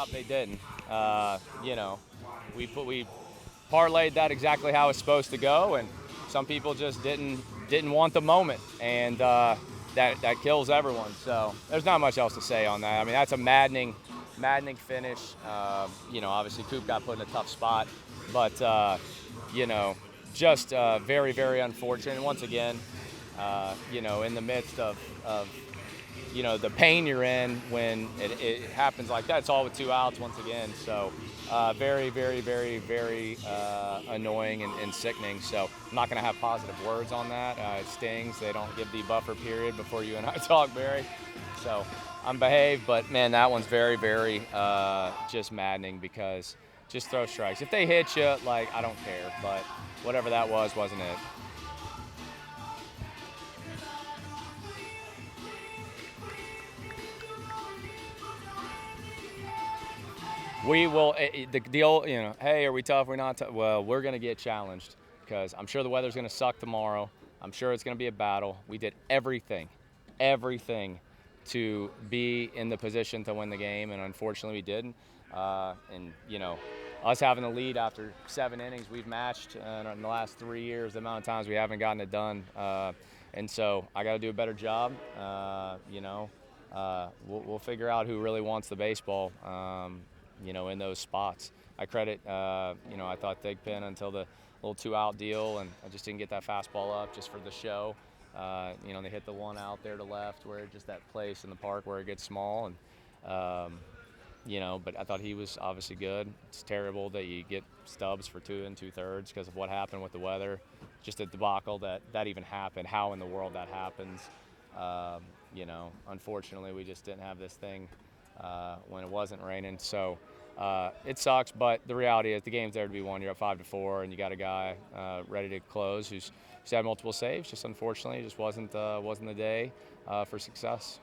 out they didn't. You know, we parlayed that exactly how it's supposed to go, and some people just didn't want the moment, and that kills everyone. So there's not much else to say on that. I mean, that's a maddening finish. You know, obviously Coop got put in a tough spot, but you know, just very, very unfortunate. And once again, you know, in the midst of you know, the pain you're in when it happens like that. It's all with 2 outs once again. So very, very, very, very annoying and sickening. So I'm not going to have positive words on that. It stings. They don't give the buffer period before you and I talk, Barry. So I'm behaved, but man, that one's very, very just maddening because just throw strikes. If they hit you, like, I don't care, but whatever that was, wasn't it. We will, the old, you know, hey, are we tough? We're not tough. Well, we're going to get challenged because I'm sure the weather's going to suck tomorrow. I'm sure it's going to be a battle. We did everything to be in the position to win the game, and unfortunately we didn't. And, you know, us having the lead after 7 innings, we've matched in the last 3 years the amount of times we haven't gotten it done. And so I got to do a better job. You know, we'll figure out who really wants the baseball. You know, in those spots. I credit, you know, I thought Thigpen until the little 2-out deal, and I just didn't get that fastball up just for the show. You know, they hit the 1 out there to left where just that place in the park where it gets small, and you know, but I thought he was obviously good. It's terrible that you get stubs for 2 2/3 because of what happened with the weather. Just a debacle that even happened. How in the world that happens? You know, unfortunately, we just didn't have this thing when it wasn't raining. So it sucks, but the reality is the game's there to be won. You're up 5-4, and you got a guy ready to close who's had multiple saves. Just unfortunately, it just wasn't the day for success.